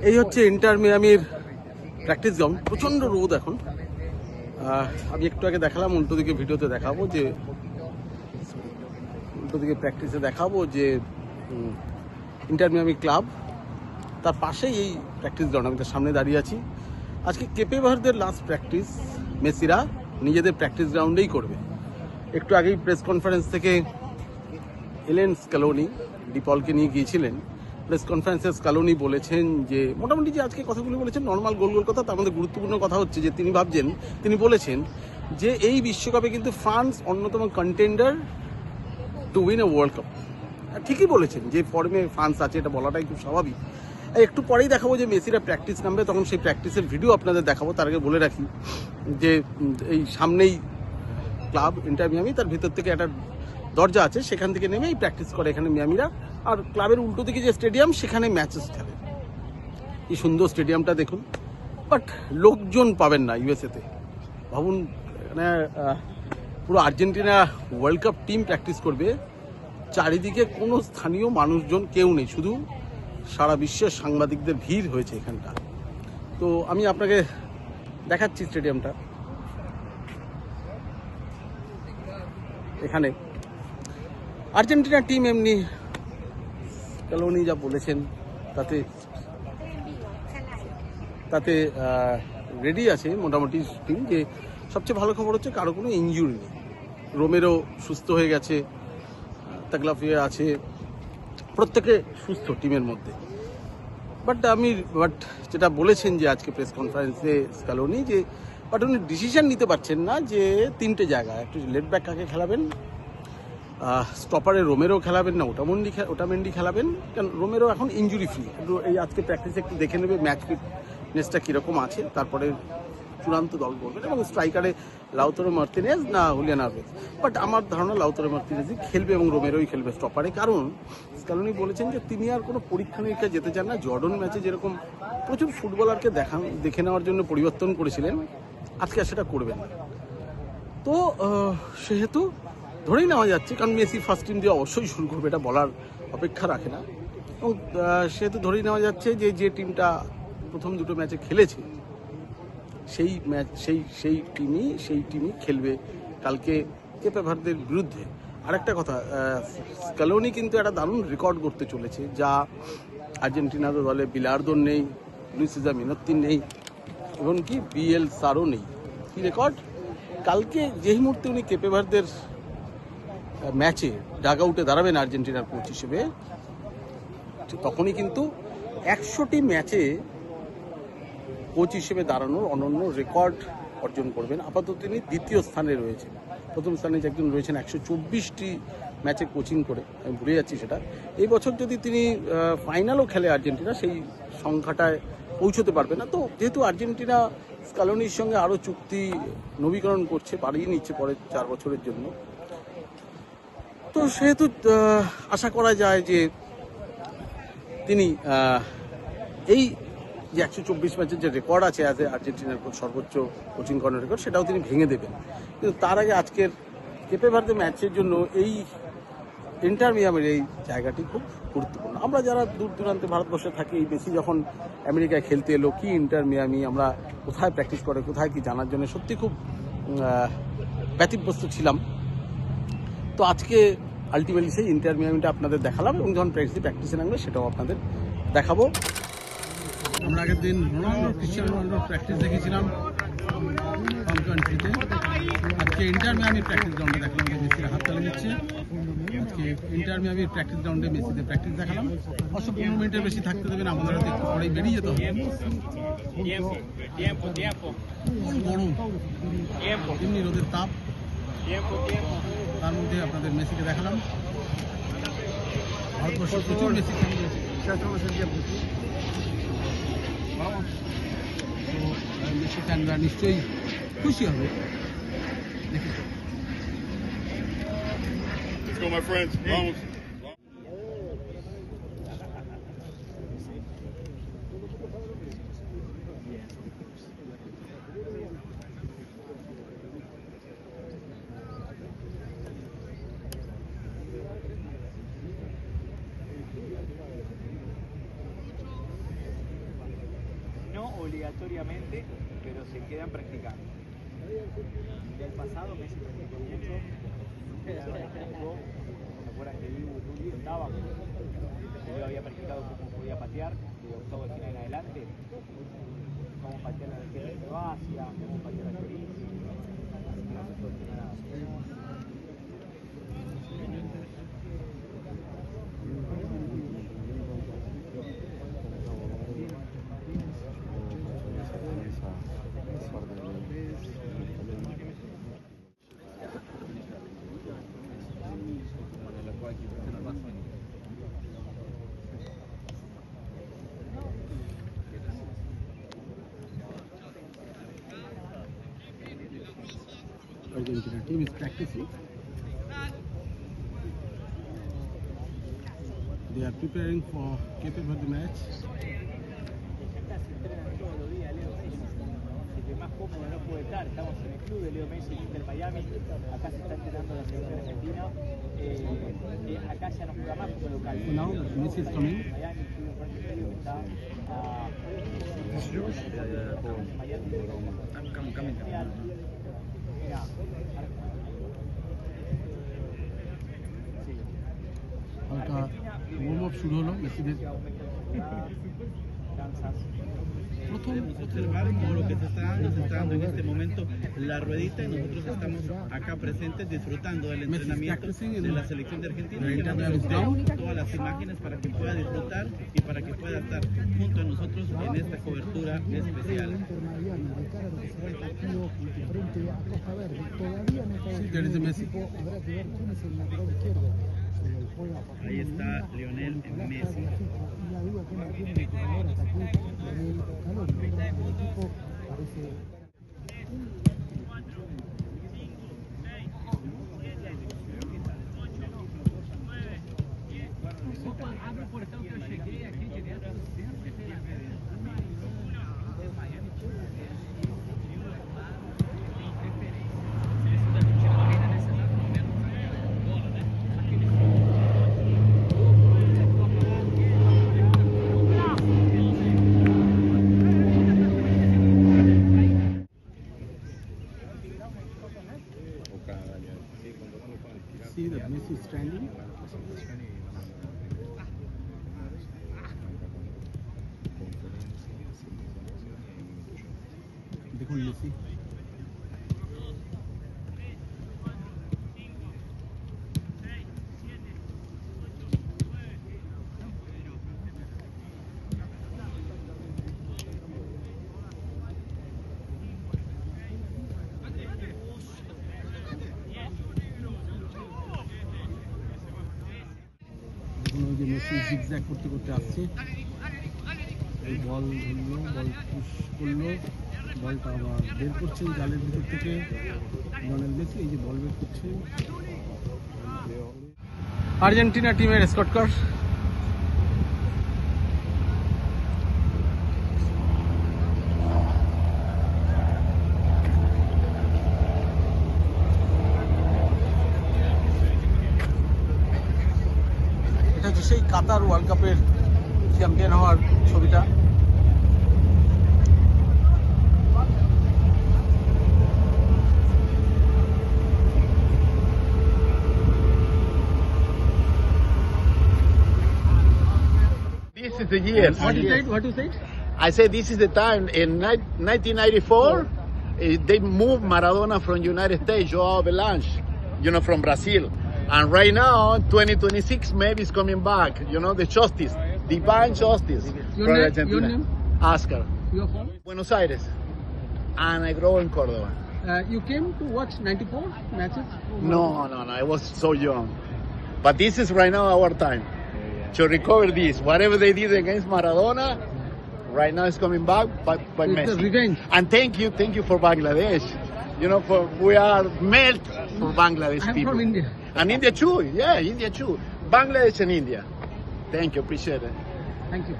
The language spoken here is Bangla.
এই হচ্ছে ইন্টার মিয়ামির প্র্যাকটিস গ্রাউন্ড। প্রচণ্ড রোদ এখন। আমি একটু আগে দেখালাম, উল্টো দিকে ভিডিওতে দেখাবো যে উল্টো দিকে প্র্যাকটিসে দেখাবো যে ইন্টার মিয়ামি ক্লাব, তার পাশেই এই প্র্যাকটিস গ্রাউন্ড। আমি তার সামনে দাঁড়িয়ে আছি। আজকে কেপে ভার্দের লাস্ট প্র্যাকটিস মেসিরা নিজেদের প্র্যাকটিস গ্রাউন্ডেই করবে। একটু আগেই প্রেস কনফারেন্স থেকে এলেন স্ক্যালোনি, ডিপলকে নিয়ে গিয়েছিলেন। প্রেস কনফারেন্সে স্ক্যালোনি বলেছেন যে মোটামুটি যে আজকে কথাগুলো বলেছেন নর্মাল গোল গোল কথা, তার মধ্যে গুরুত্বপূর্ণ কথা হচ্ছে যে তিনি বলেছেন যে এই বিশ্বকাপে কিন্তু ফ্রান্স অন্যতম contender to win a world cup. ঠিকই বলেছেন, যে ফর্মে ফ্রান্স আছে এটা বলাটাই খুব স্বাভাবিক। একটু পরেই দেখাবো যে মেসিরা প্র্যাকটিস নামবে, তখন সেই প্র্যাকটিসের ভিডিও আপনাদের দেখাবো। তার আগে বলে রাখি যে এই সামনেই ক্লাব ইন্টার মিয়ামি, তার ভিতর থেকে একটা দরজা আছে, সেখান থেকে নেমেই প্র্যাকটিস করে এখানে মিয়ামিরা। আর ক্লাবের উল্টো দিকে যে স্টেডিয়াম, সেখানে ম্যাচেস খেলে। কি সুন্দর স্টেডিয়ামটা দেখুন, বাট লোকজন পাবেন না ইউএসএতে। ভাবুন, মানে পুরো Argentina world cup team practice করবে, চারিদিকে কোনো স্থানীয় মানুষজন কেউ নেই, শুধু সারা বিশ্বের সাংবাদিকদের ভিড় হয়েছে এখানটা। তো আমি আপনাকে দেখাচ্ছি স্টেডিয়ামটা। এখানে আর্জেন্টিনা টিম এমনি স্ক্যালোনি যা বলেছেন তাতে রেডি আছে মোটামুটি টিম। যে সবচেয়ে ভালো খবর হচ্ছে কারো কোনো ইনজুরি নেই। রোমেরো সুস্থ হয়ে গেছে, তাগলাফিয়া আছে, প্রত্যেকে সুস্থ টিমের মধ্যে। বাট যেটা বলেছেন যে আজকে প্রেস কনফারেন্সে স্ক্যালোনি, যে উনি ডিসিশন নিতে পারছেন না যে তিনটে জায়গায় একটু লেফট ব্যাক কাকে খেলাবেন, স্টপারে রোমেরো খেলাবেন না ওটামেন্ডি খেলাবেন। কারণ রোমেরো এখন ইনজুরি ফ্রি। এই আজকে প্র্যাকটিসে একটু দেখে নেবে ম্যাচ ফিটনেসটা কীরকম আছে, তারপরে চূড়ান্ত দল করবেন। এবং স্ট্রাইকারে লাউতারো মার্তিনেজ না হুলিয়ান আলভেজ। বাট আমার ধারণা লাউতারো মার্তিনেজই খেলবে এবং রোমেরোই খেলবে স্টপারে। কারণ স্ক্যালোনি বলেছেন যে তিনি আর কোনো পরীক্ষা নিরীক্ষা যেতে চান না। জর্ডন ম্যাচে যেরকম প্রচুর ফুটবলারকে দেখে নেওয়ার জন্য পরিবর্তন করেছিলেন, আজকে আর সেটা করবেন না। তো সেহেতু ধরেই নেওয়া যাচ্ছে, কারণ মেসি ফার্স্ট টিম দিয়ে অবশ্যই শুরু করবে, এটা বলার অপেক্ষা রাখে না। এবং সেহেতু ধরেই নেওয়া যাচ্ছে যে টিমটা প্রথম দুটো ম্যাচে খেলেছে সেই টিমই খেলবে কালকে কেপে ভার্দের বিরুদ্ধে। আরেকটা কথা, স্ক্যালোনি কিন্তু একটা দারুণ রেকর্ড করতে চলেছে, যা আর্জেন্টিনার দলে বিলার্দোর নেই, লুইস সিজার মিনোত্তির নেই, এমনকি বিএল সারও নেই। কি রেকর্ড! কালকে যেই মুহূর্তে উনি কেপে ভার্দের ম্যাচে ডাগ আউটে দাঁড়াবেন আর্জেন্টিনার কোচ হিসেবে, তখনই কিন্তু 100টি ম্যাচে কোচ হিসেবে দাঁড়ানোর অনন্য রেকর্ড অর্জন করবেন। আপাতত তিনি দ্বিতীয় স্থানে রয়েছেন। প্রথম স্থানে যে একজন রয়েছেন 124টি ম্যাচে কোচিং করে, আমি ভুলে যাচ্ছি সেটা। এই বছর যদি তিনি ফাইনালও খেলে আর্জেন্টিনা, সেই সংখ্যাটায় পৌঁছতে পারবে না। তো যেহেতু আর্জেন্টিনা স্ক্যালোনির সঙ্গে আরও চুক্তি নবীকরণ করছে, বাড়িয়ে নিচ্ছে পরের 4 বছরের জন্য, তো সেহেতু আশা করা যায় যে তিনি এই যে 124 ম্যাচের যে রেকর্ড আছে অ্যাজ এ আর্জেন্টিনার সর্বোচ্চ কোচিং করানোর রেকর্ড, সেটাও তিনি ভেঙে দেবেন। কিন্তু তার আগে আজকের কেপে ভার্দে ম্যাচের জন্য এই ইন্টার মিয়ামির এই জায়গাটি খুব গুরুত্বপূর্ণ। আমরা যারা দূর দূরান্তে ভারতবর্ষে থাকি, এই মেসি যখন আমেরিকায় খেলতে এলো, কি ইন্টার মিয়ামি, আমরা কোথায় প্র্যাকটিস করে কোথায় কি জানার জন্য সত্যি খুব ব্যতিব্যস্ত ছিলাম। তো আজকে আলটিমেটলি সেই ইন্টার মিয়ামিটা আপনাদের দেখালাম, এবং যখন প্র্যাকটিসে নামবে সেটাও আপনাদের দেখাবো। আমরা আগের দিন ক্রিস্টিয়ানো রোনাল্ডোর প্র্যাকটিস দেখেছিলাম হোম কান্ট্রিতে। আজকে ইন্টার মিয়ামির প্র্যাকটিস গ্রাউন্ডে দেখলাম যে মেসির হাত তালি দিচ্ছে। আজকে ইন্টার মিয়ামির প্র্যাকটিস গ্রাউন্ডে মেসিদের প্র্যাকটিস দেখালাম। 15 মিনিটের বেশি থাকতে দেবেন, আমাদের হাতে একটু পরেই বেরিয়ে যেতে হবে। গরম, এমনি রোদের তাপ, তার মধ্যে আপনাদের মেসিকে দেখালাম। ভারতবর্ষের প্রচুর মেসি খেলে গেছে, তো মেসি ফ্যানরা নিশ্চয়ই খুশি হবে। Let's go, my friends. Vamos. obligatoriamente, pero se quedan practicando. Del pasado Messi practicó mucho, ¿se acuerdan que Dibu Rulli estaba? Yo había practicado cómo podía patear, de octavo de final en adelante, cómo patear la defensa de Croacia, cómo patear a Chorizo, no se soluciona nada. Argentina team is practicing. They are preparing for Cape Verde match. Más cómodo no puede estar, estamos en el club de Leo Messi, Inter Miami, acá se está entrenando la selección argentina, acá ya no juega más como local. Now Messi is coming. Miami, el club de Stadium está হালকা ওয়ার্ম আপ শুরু হলো মেসিদের observar todo lo que se está dando en este momento la ruedita y nosotros estamos acá presentes disfrutando del entrenamiento de la selección de Argentina y todas las imágenes para que pueda disfrutar y para que pueda estar junto a nosotros en esta cobertura especial. Ahí está Lionel Messi. See that Messi is standing. দেখুন মেসি যে মেসি জিগজ্যাগ করতে করতে আসছে এই বল ধরলো বল পুশ করলো বলটা আবার বের করছেন জালের ভিতর থেকে লিওনেল মেসি এই যে বল বের করছে আর্জেন্টিনা টিমের স্কট কর সেই কাতার ওয়ার্ল্ড কাপের চ্যাম্পিয়ন হওয়ার ছবিটা This is the year. What you said? I say this is the time. In 1994, they moved Maradona from United States, Joao Belange, from Brazil. And right now, 2026, maybe it's coming back. The justice, divine justice. Your name? Oscar. You're from? Buenos Aires. And I grew in Córdoba. You came to watch 94 matches? No, I was so young. But this is right now our time to recover this. Whatever they did against Maradona, right now it's coming back by It's Messi. the revenge. And thank you for Bangladesh. We are melt for Bangladesh I'm people. from India. And India too, India too. Bangladesh and India. Thank you, appreciate it. Thank you.